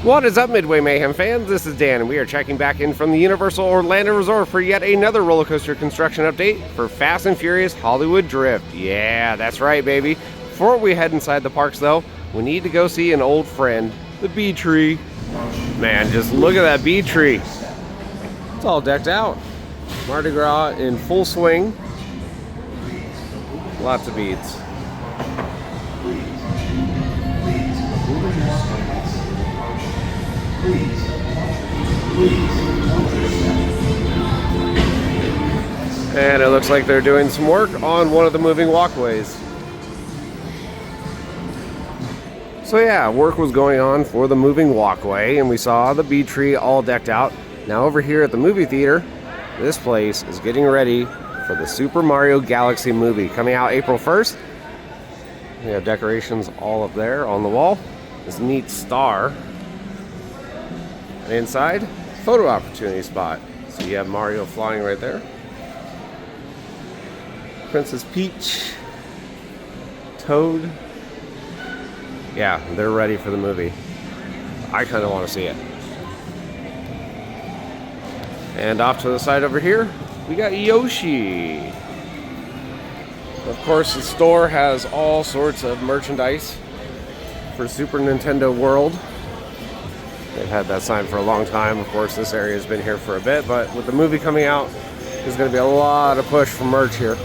What is up, Midway Mayhem fans? This is Dan, and we are checking back in from the Universal Orlando Resort for yet another roller coaster construction update for Fast and Furious Hollywood Drift. Yeah, that's right, baby. Before we head inside the parks, though, we need to go see an old friend, the bee tree. Man, just look at that bee tree. It's all decked out. Mardi Gras in full swing. Lots of beads. And it looks like they're doing some work on one of the moving walkways. So yeah, work was going on for the moving walkway, and we saw the bee tree all decked out. Now over here at the movie theater, this place is getting ready for the Super Mario Galaxy movie coming out April 1st. We have decorations all up there on the wall. This neat star. And inside, photo opportunity spot. So you have Mario flying right there. Princess Peach. Toad. Yeah, they're ready for the movie. I kind of want to see it. And off to the side over here, we got Yoshi. Of course, the store has all sorts of merchandise for Super Nintendo World. They've had that sign for a long time. Of course, this area has been here for a bit, but with the movie coming out, there's going to be a lot of push for merch here.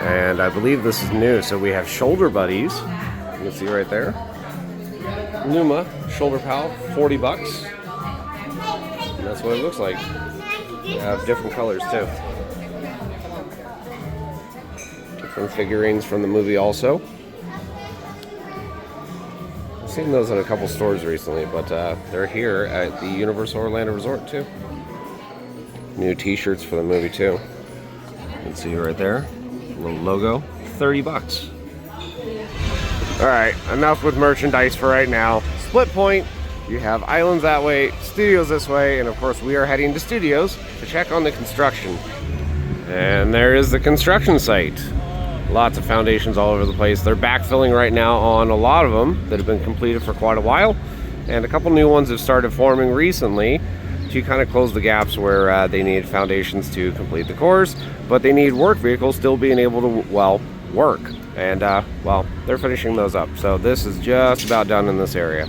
And I believe this is new, so we have shoulder buddies. You can see right there. Numa shoulder pal, $40. And that's what it looks like. They have different colors too. Different figurines from the movie also. I've seen those in a couple stores recently, but they're here at the Universal Orlando Resort too. New t-shirts for the movie too. You can see right there, a little logo, $30. Alright, enough with merchandise for right now. Split Point, you have islands that way, studios this way, and of course we are heading to studios to check on the construction. And there is the construction site. Lots of foundations all over the place. They're backfilling right now on a lot of them that have been completed for quite a while. And a couple new ones have started forming recently to kind of close the gaps where they need foundations to complete the cores, but they need work vehicles still being able to, well, work. And, well, they're finishing those up. So this is just about done in this area.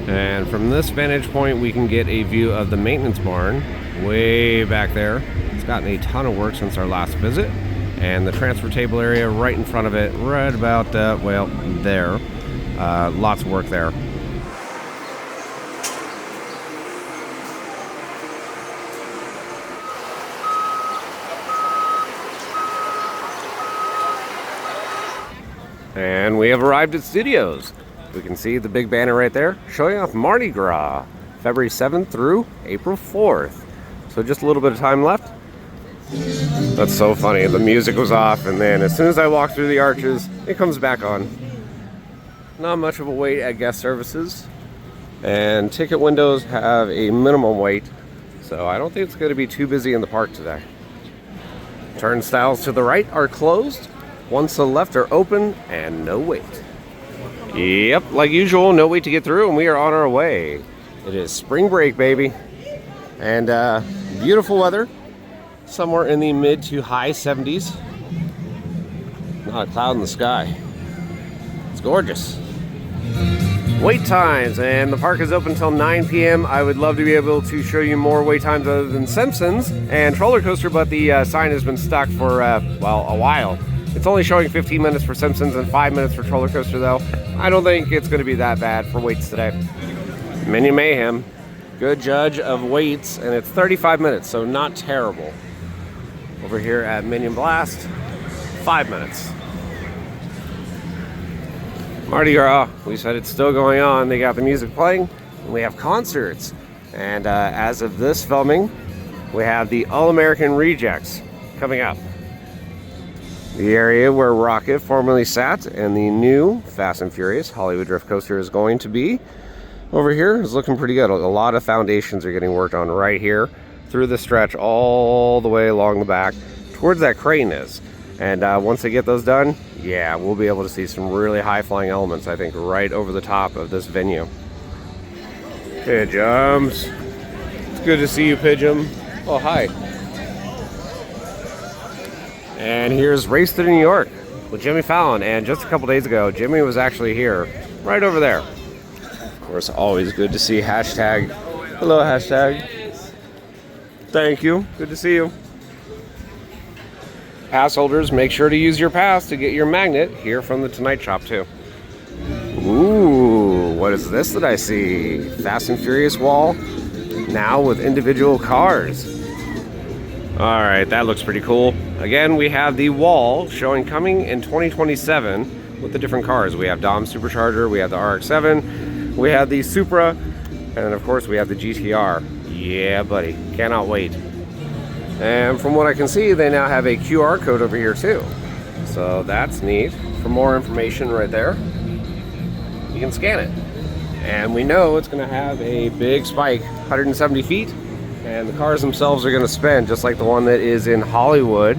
And from this vantage point, we can get a view of the maintenance barn way back there. It's gotten a ton of work since our last visit. And the transfer table area right in front of it, right about, well, there. Lots of work there. And we have arrived at studios. We can see the big banner right there showing off Mardi Gras, February 7th through April 4th. So just a little bit of time left. That's so funny. The music was off, and then as soon as I walk through the arches, it comes back on. Not much of a wait at guest services. And ticket windows have a minimum wait, so I don't think it's going to be too busy in the park today. Turnstiles to the right are closed. Ones to the left are open, and no wait. Yep, like usual, no wait to get through, and we are on our way. It is spring break, baby. And beautiful weather. Somewhere in the mid to high 70s. Not a cloud in the sky. It's gorgeous. Wait times, and the park is open until 9 p.m. I would love to be able to show you more wait times other than Simpsons and Roller Coaster, but the sign has been stuck for, well, a while. It's only showing 15 minutes for Simpsons and 5 minutes for Roller Coaster, though. I don't think it's going to be that bad for waits today. Minion Mayhem, good judge of waits, and it's 35 minutes, so not terrible. Over here at Minion Blast, 5 minutes. Mardi Gras, we said it's still going on. They got the music playing, and we have concerts. And as of this filming, we have the All-American Rejects coming up. The area where Rocket formerly sat and the new Fast and Furious Hollywood Drift Coaster is going to be over here is looking pretty good. A lot of foundations are getting worked on right here through the stretch all the way along the back towards that crane is. And once they get those done, yeah, we'll be able to see some really high flying elements, I think, right over the top of this venue. Pigeons. It's good to see you, Pigeon. Oh, hi. And here's Race to New York with Jimmy Fallon. And just a couple days ago, Jimmy was actually here, right over there. Of course, always good to see hashtag. Hello, hashtag. Thank you. Good to see you. Pass holders, make sure to use your pass to get your magnet here from the Tonight Shop, too. Ooh, what is this that I see? Fast and Furious wall, now with individual cars. All right, that looks pretty cool. Again, we have the wall showing coming in 2027 with the different cars. We have Dom's Supercharger, we have the RX-7, we have the Supra, and of course we have the GTR. Yeah, buddy, cannot wait. And from what I can see, they now have a QR code over here too. So that's neat. For more information right there, you can scan it. And we know it's gonna have a big spike, 170 feet. And the cars themselves are going to spin just like the one that is in Hollywood.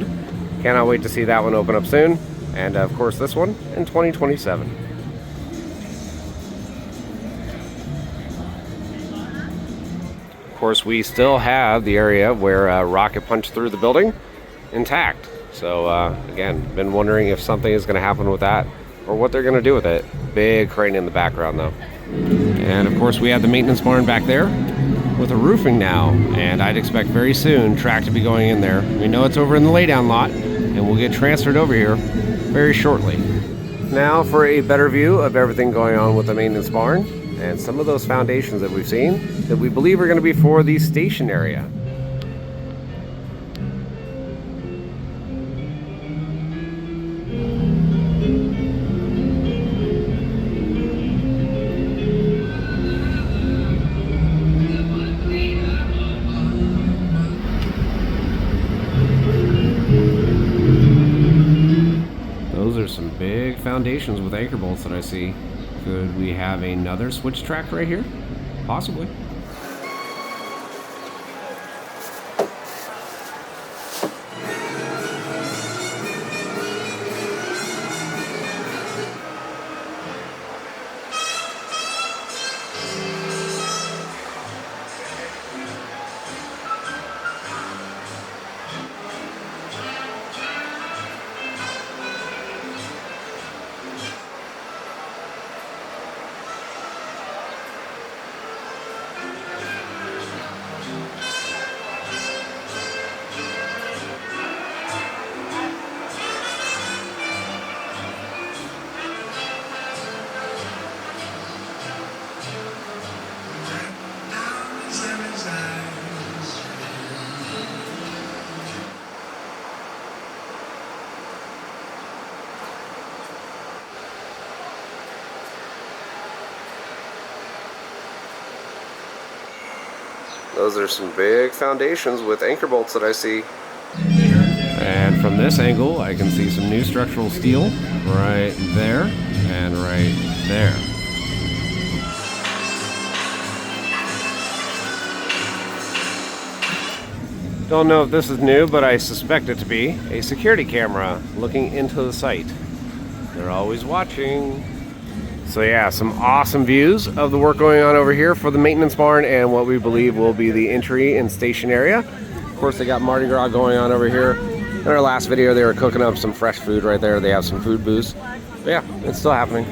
Cannot wait to see that one open up soon. And of course this one in 2027. Of course we still have the area where Rocket punched through the building intact. So again, been wondering if something is going to happen with that or what they're going to do with it. Big crane in the background though. And of course we have the maintenance barn back there with a roofing now, and I'd expect very soon track to be going in there. We know it's over in the laydown lot, and we'll get transferred over here very shortly. Now for a better view of everything going on with the maintenance barn and some of those foundations that we've seen that we believe are going to be for the station area. Some big foundations with anchor bolts that I see. Could we have another switch track right here? Possibly. Those are some big foundations with anchor bolts that I see. And from this angle, I can see some new structural steel right there and right there. Don't know if this is new, but I suspect it to be a security camera looking into the site. They're always watching. So yeah, some awesome views of the work going on over here for the maintenance barn and what we believe will be the entry and station area. Of course, they got Mardi Gras going on over here. In our last video, they were cooking up some fresh food right there. They have some food booths. But yeah, it's still happening.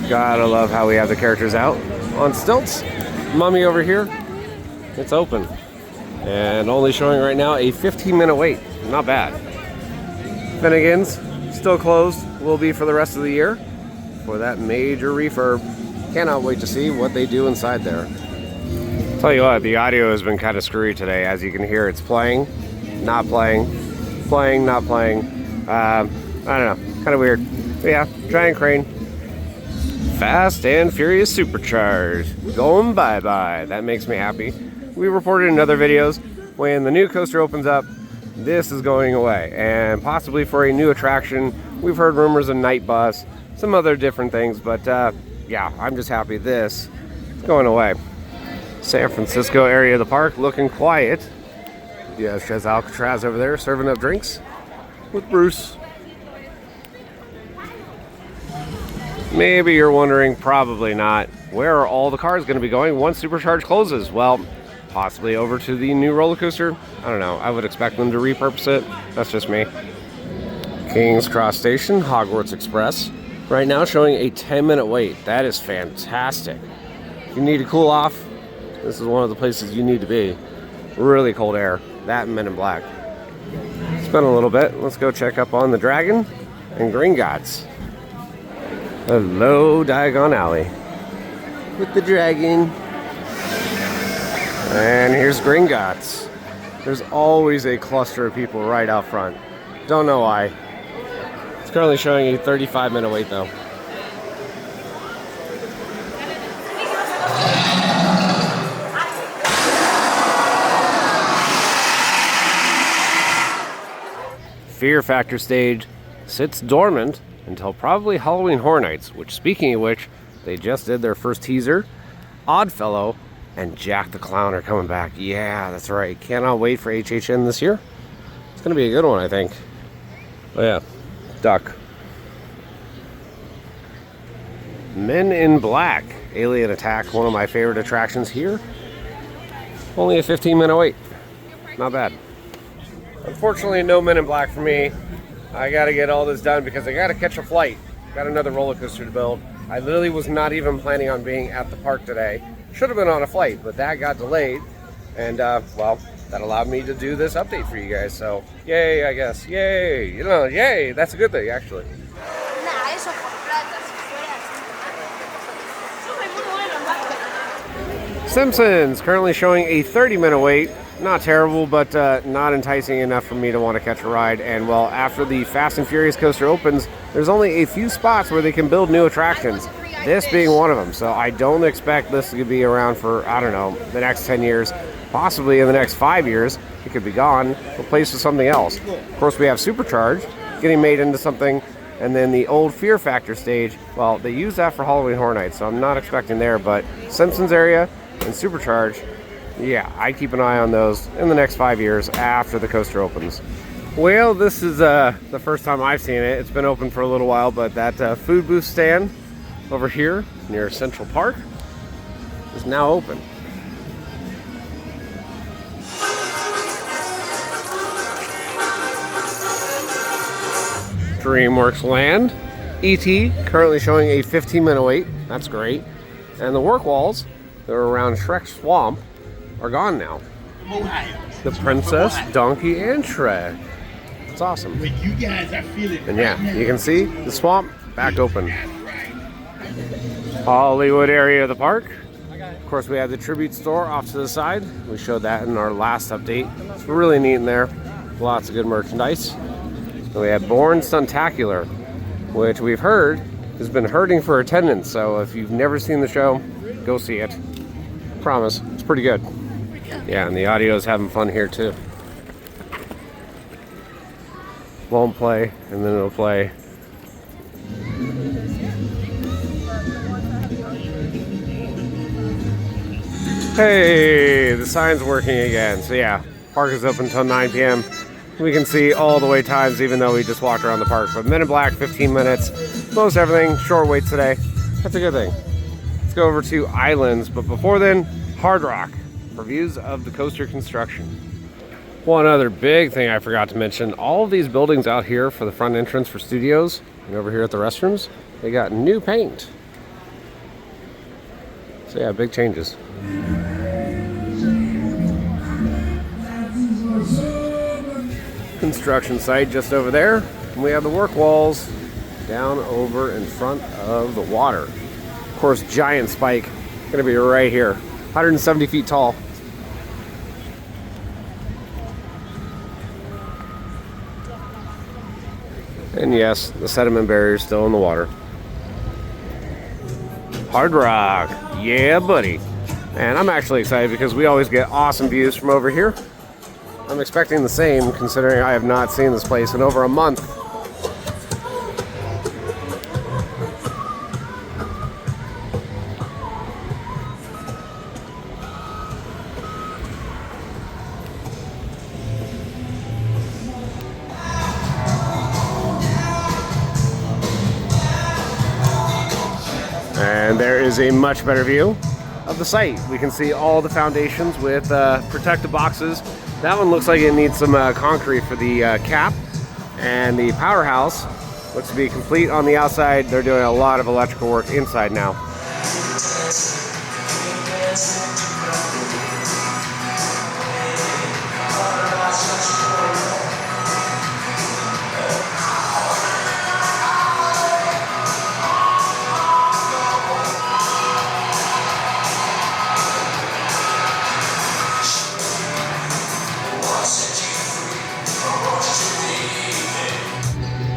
Gotta love how we have the characters out on stilts. Mummy over here, it's open. And only showing right now a 15-minute wait. Not bad. Finnegan's still closed. Will be for the rest of the year for that major refurb. Cannot wait to see what they do inside there. Tell you what, the audio has been kind of screwy today. As you can hear, it's playing, not playing, playing, not playing. I don't know, kind of weird. But yeah, giant crane. Fast and Furious Supercharged. Going bye-bye. That makes me happy. We reported in other videos when the new coaster opens up, this is going away, and possibly for a new attraction. We've heard rumors of Night Bus, some other different things, but yeah, I'm just happy this is going away. San Francisco area of the park looking quiet. Yeah, Chez Alcatraz over there serving up drinks with Bruce. Maybe you're wondering, probably not, where are all the cars going to be going once Supercharge closes? Well, possibly over to the new roller coaster. I don't know. I would expect them to repurpose it. That's just me. King's Cross Station, Hogwarts Express. Right now showing a 10-minute wait. That is fantastic. If you need to cool off, this is one of the places you need to be. Really cold air. That and Men in Black. It's been a little bit. Let's go check up on the Dragon and Gringotts. Hello, Diagon Alley. With the Dragon. And here's Gringotts. There's always a cluster of people right out front. Don't know why. It's currently showing a 35-minute wait though. Fear Factor stage sits dormant until probably Halloween Horror Nights, which, speaking of which, they just did their first teaser. Oddfellow and Jack the Clown are coming back. Yeah, that's right. Cannot wait for HHN this year. It's going to be a good one, I think. Oh yeah, Duck. Men in Black, Alien Attack, one of my favorite attractions here. Only a 15-minute wait. Not bad. Unfortunately, no Men in Black for me. I got to get all this done because I got to catch a flight. Got another roller coaster to build. I literally was not even planning on being at the park today. Should have been on a flight, but that got delayed. And, well, that allowed me to do this update for you guys. So, yay, I guess. Yay. You know, yay. That's a good thing, actually. Simpsons, currently showing a 30-minute wait. Not terrible, but not enticing enough for me to want to catch a ride. And, well, after the Fast and Furious coaster opens, there's only a few spots where they can build new attractions. This being one of them. So I don't expect this to be around for, I don't know, the next 10 years. Possibly in the next 5 years, it could be gone, replaced with something else. Of course, we have Supercharge getting made into something. And then the old Fear Factor stage, well, they use that for Halloween Horror Nights, so I'm not expecting there. But Simpsons area and Supercharge, yeah, I keep an eye on those in the next 5 years after the coaster opens. Well, this is the first time I've seen it. It's been open for a little while, but that food booth stand over here near Central Park is now open. DreamWorks Land, E.T. currently showing a 15-minute wait. That's great. And the work walls that are around Shrek's swamp are gone now. The Princess, Donkey, and Shrek. It's awesome. And yeah, you can see the swamp back open. Hollywood area of the park. Of course, we have the tribute store off to the side. We showed that in our last update. It's really neat in there. Lots of good merchandise. And we have Born Stuntacular, which we've heard has been hurting for attendance. So if you've never seen the show, go see it. Promise, it's pretty good. Yeah, and the audio is having fun here too. Won't play, and then it'll play. Hey, the sign's working again. So yeah, park is open until 9 p.m. We can see all the wait times even though we just walked around the park. But Men in Black, 15 minutes. Most everything, short wait today. That's a good thing. Let's go over to Islands. But before then, Hard Rock for views of the coaster construction. One other big thing I forgot to mention, all of these buildings out here for the front entrance for studios and over here at the restrooms, they got new paint. So yeah, big changes. Construction site just over there. And we have the work walls down over in front of the water. Of course, giant spike, gonna be right here, 170 feet tall. And yes, the sediment barrier is still in the water. Hard Rock, yeah buddy. And I'm actually excited because we always get awesome views from over here. I'm expecting the same, considering I have not seen this place in over a month. And there is a much better view of the site. We can see all the foundations with protective boxes. That one looks like it needs some concrete for the cap. And the powerhouse looks to be complete on the outside. They're doing a lot of electrical work inside now.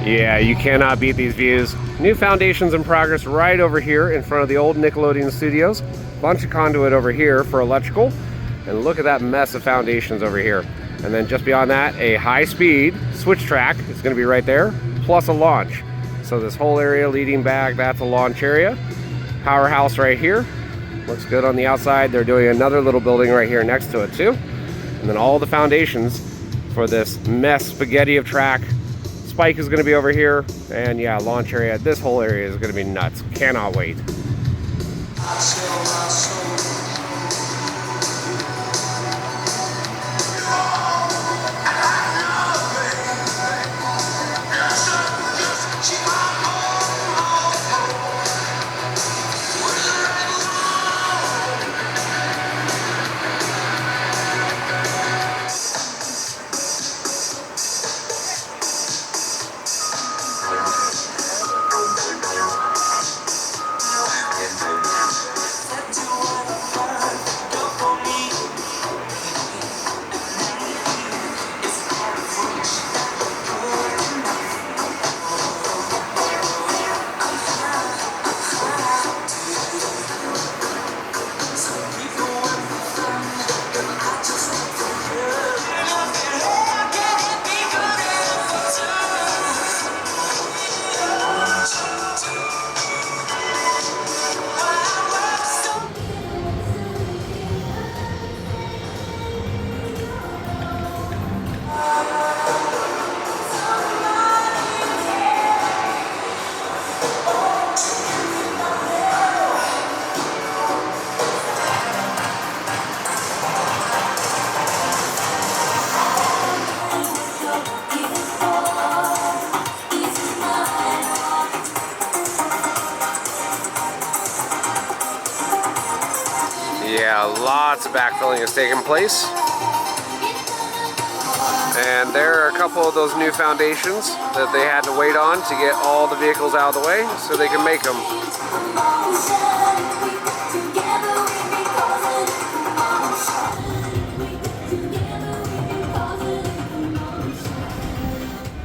Yeah, you cannot beat these views. New foundations in progress right over here in front of the old Nickelodeon studios. Bunch of conduit over here for electrical. And look at that mess of foundations over here. And then just beyond that, a high-speed switch track is going to be right there, plus a launch. So this whole area leading back, that's a launch area. Powerhouse right here. Looks good on the outside. They're doing another little building right here next to it too. And then all the foundations for this mess spaghetti of track. Spike is going to be over here, and yeah, launch area. This whole area is going to be nuts. Cannot wait. Yeah, lots of backfilling is taking place. And there are a couple of those new foundations that they had to wait on to get all the vehicles out of the way so they can make them.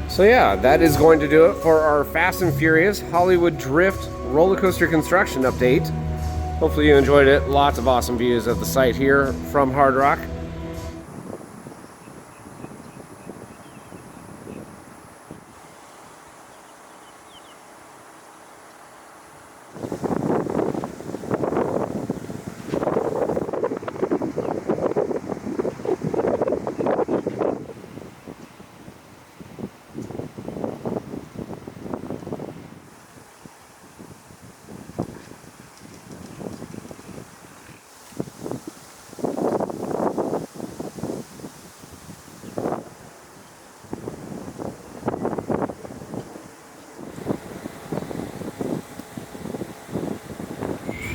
So yeah, that is going to do it for our Fast and Furious Hollywood Drift roller coaster construction update. Hopefully you enjoyed it. Lots of awesome views of the site here from Hard Rock.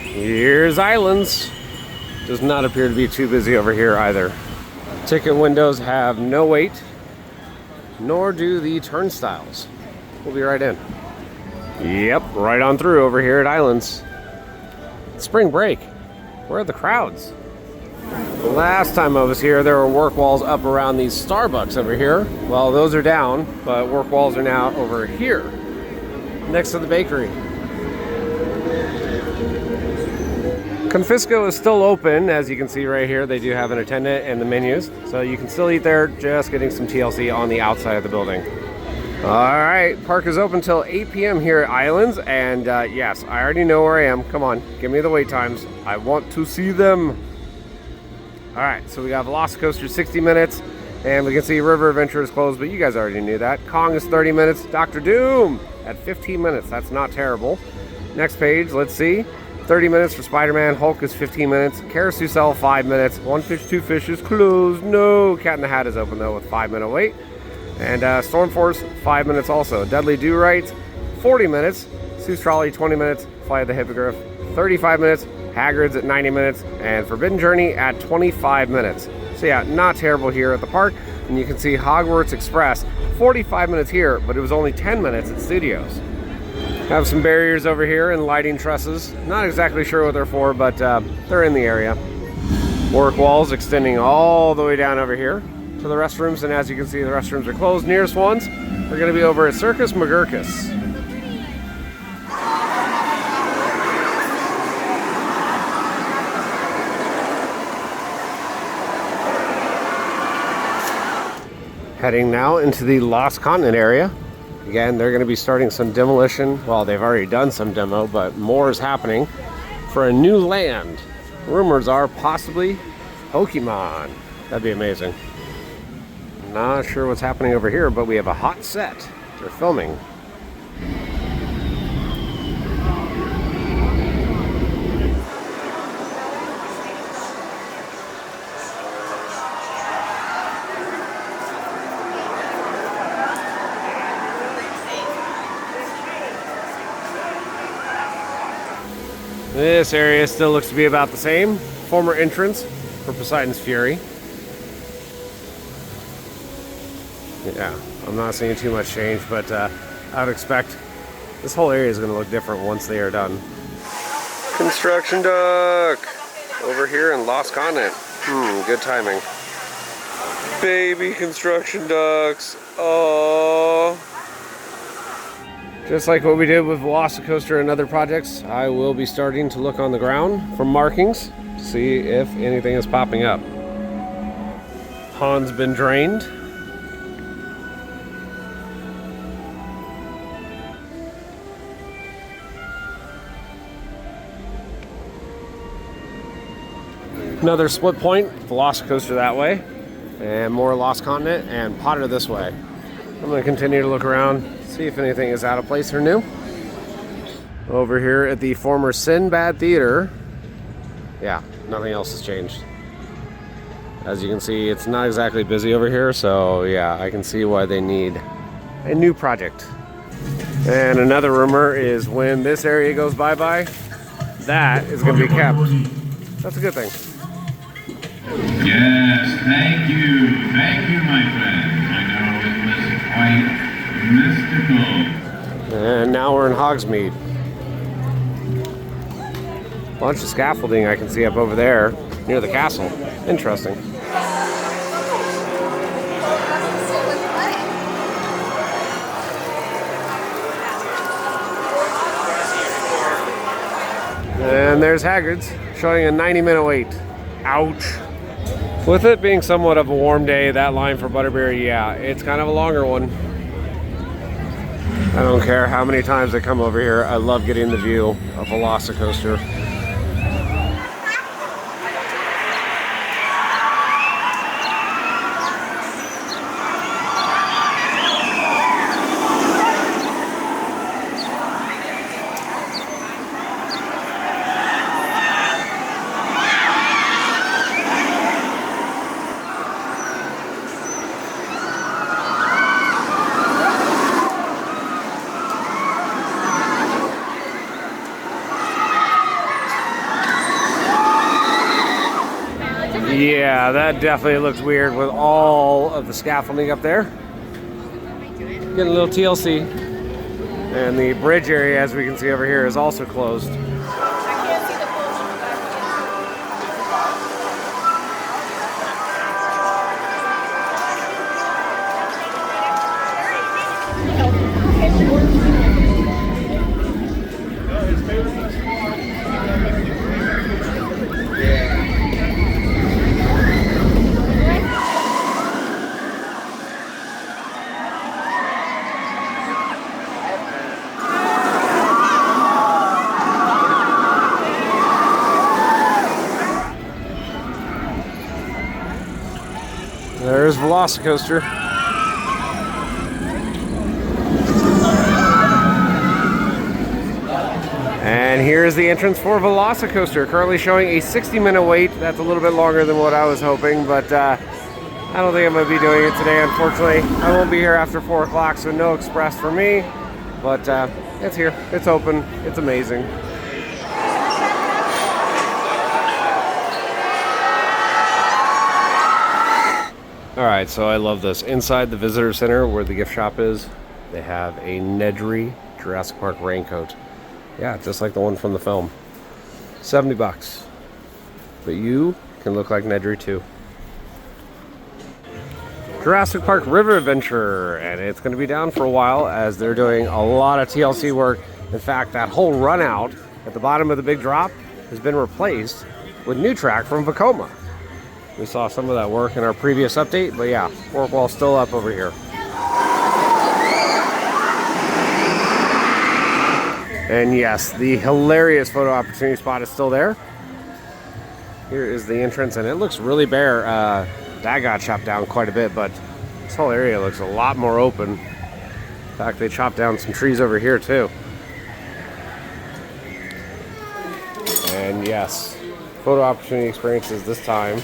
Here's Islands. Does not appear to be too busy over here either. Ticket windows have no wait, nor do the turnstiles. We'll be right in. Yep, right on through over here at Islands. It's spring break. Where are the crowds? The last time I was here, there were work walls up around these Starbucks over here. Well, those are down, but work walls are now over here, next to the bakery. Confisco is still open, as you can see right here. They do have an attendant and the menus, so you can still eat there, just getting some TLC on the outside of the building. All right, park is open till 8 p.m. here at Islands, and yes, I already know where I am. Come on, give me the wait times. I want to see them. All right, so we got Velocicoaster 60 minutes, and we can see River Adventure is closed, but you guys already knew that. Kong is 30 minutes. Dr. Doom at 15 minutes. That's not terrible. Next page, let's see. 30 minutes for Spider-Man. Hulk is 15 minutes. Carousel 5 minutes. One Fish, Two Fish is closed. No, Cat in the Hat is open though with 5-minute wait. And Storm Force 5 minutes also. Dudley Do Right 40 minutes. Sue's Trolley 20 minutes. Flight of the Hippogriff 35 minutes. Hagrid's at 90 minutes. And Forbidden Journey at 25 minutes. So yeah, not terrible here at the park. And you can see Hogwarts Express 45 minutes here, but it was only 10 minutes at Studios. Have some barriers over here and lighting trusses. Not exactly sure what they're for, but they're in the area. Work walls extending all the way down over here to the restrooms, and as you can see, the restrooms are closed. Nearest ones are going to be over at Circus McGurkus. Heading now into the Lost Continent area. Again, they're going to be starting some demolition. Well, they've already done some demo, but more is happening for a new land. Rumors are possibly Pokemon. That'd be amazing. Not sure what's happening over here, but we have a hot set. They're filming. This area still looks to be about the same. Former entrance for Poseidon's Fury. Yeah, I'm not seeing too much change, but I would expect this whole area is going to look different once they are done. Construction duck over here in Lost Continent. Good timing. Baby construction ducks. Oh. Just like what we did with Velocicoaster and other projects, I will be starting to look on the ground for markings to see if anything is popping up. Pond's been drained. Another split point, Velocicoaster that way, and more Lost Continent, and Potter this way. I'm going to continue to look around, see if anything is out of place or new. Over here at the former Sinbad Theater, yeah, nothing else has changed. As you can see, it's not exactly busy over here, so yeah, I can see why they need a new project. And another rumor is when this area goes bye-bye, that is going to be kept. That's a good thing. Yes, thank you, my friend. I know it was quite mystical. And now we're in Hogsmeade. Bunch of scaffolding I can see up over there near the castle. Interesting. And there's Hagrid's showing a 90-minute wait. Ouch. With it being somewhat of a warm day, that line for Butterberry, yeah, it's kind of a longer one. I don't care how many times I come over here. I love getting the view of Velocicoaster. Yeah, that definitely looks weird with all of the scaffolding up there. Getting a little TLC. And the bridge area, as we can see over here, is also closed. Velocicoaster. And here's the entrance for Velocicoaster, currently showing a 60-minute wait. That's a little bit longer than what I was hoping, but I don't think I'm going to be doing it today, unfortunately. I won't be here after 4 o'clock, so no express for me. But it's here, it's open, it's amazing. Alright, so I love this. Inside the visitor center where the gift shop is, they have a Nedry Jurassic Park raincoat. Yeah, just like the one from the film. 70 bucks. But you can look like Nedry too. Jurassic Park River Adventure, and it's going to be down for a while as they're doing a lot of TLC work. In fact, that whole run out at the bottom of the big drop has been replaced with new track from Vekoma. We saw some of that work in our previous update, but yeah, work wall's still up over here. And yes, the hilarious photo opportunity spot is still there. Here is the entrance, and it looks really bare. That got chopped down quite a bit, but this whole area looks a lot more open. In fact, they chopped down some trees over here too. And yes, photo opportunity experiences this time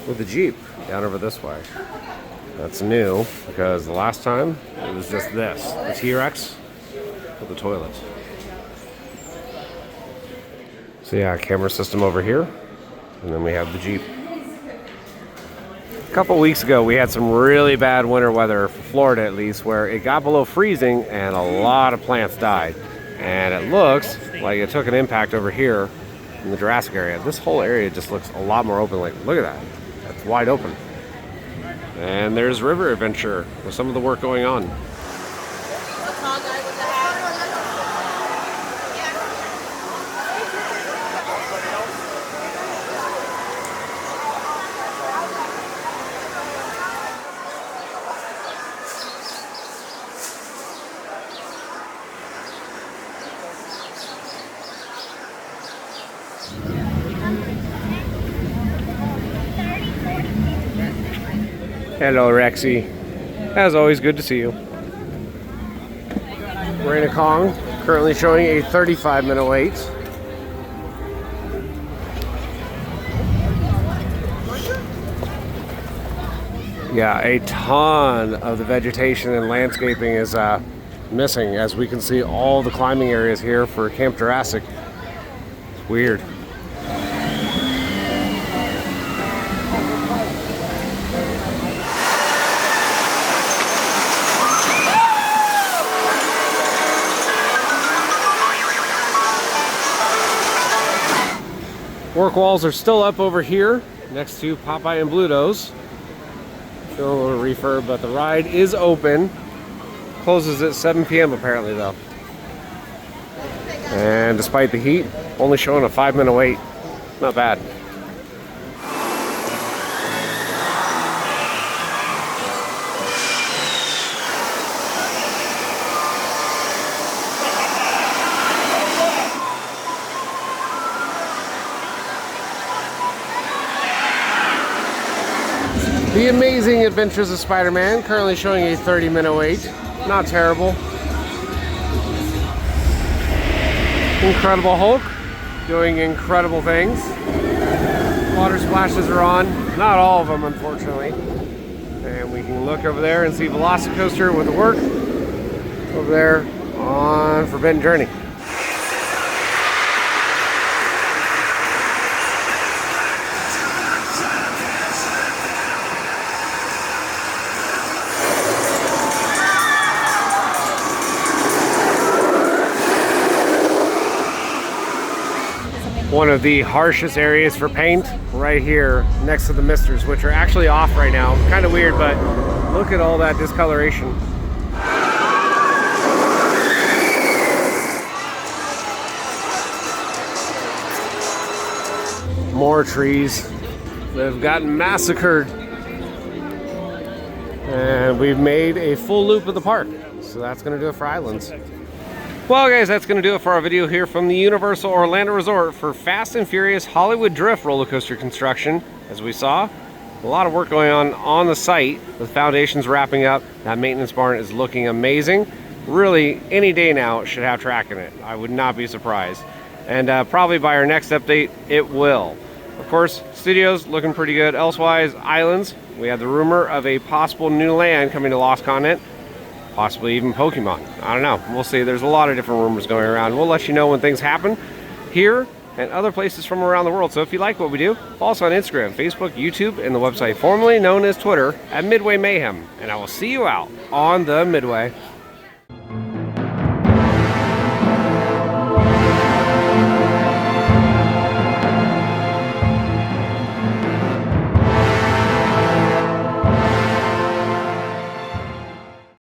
with the Jeep down over this way. That's new because the last time it was just this, the T-Rex with the toilet. So yeah, camera system over here, and then we have the Jeep. A couple weeks ago we had some really bad winter weather for Florida, at least, where it got below freezing and a lot of plants died. And it looks like it took an impact over here in the Jurassic area. This whole area just looks a lot more open. Like, look at that. That's wide open. And there's River Adventure with some of the work going on. Hello, Rexy. As always, good to see you. Rain of Kong, currently showing a 35-minute wait. Yeah, a ton of the vegetation and landscaping is missing, as we can see all the climbing areas here for Camp Jurassic. It's weird. Work walls are still up over here next to Popeye and Bluto's. Feeling a little refurb, but the ride is open. Closes at 7 p.m. apparently though. And despite the heat, only showing a 5-minute wait. Not bad. The Amazing Adventures of Spider-Man, currently showing a 30-minute wait. Not terrible. Incredible Hulk, doing incredible things. Water splashes are on. Not all of them, unfortunately. And we can look over there and see Velocicoaster with the work over there on Forbidden Journey. One of the harshest areas for paint right here next to the misters, which are actually off right now. Kind of weird, but look at all that discoloration. More trees that have gotten massacred. And we've made a full loop of the park. So that's going to do it for Islands. Well guys, that's going to do it for our video here from the Universal Orlando Resort for Fast and Furious Hollywood Drift roller coaster construction. As we saw, A lot of work going on the site. The foundation's wrapping up. That maintenance barn is looking amazing. Really, any day now it should have track in it. I would not be surprised. And probably by our next update, it will. Of course, studios looking pretty good. Elsewise, islands, we have the rumor of a possible new land coming to Lost Continent. Possibly even Pokemon. I don't know. We'll see. There's a lot of different rumors going around. We'll let you know when things happen here and other places from around the world. So if you like what we do, follow us on Instagram, Facebook, YouTube, and the website formerly known as Twitter at Midway Mayhem. And I will see you out on the Midway.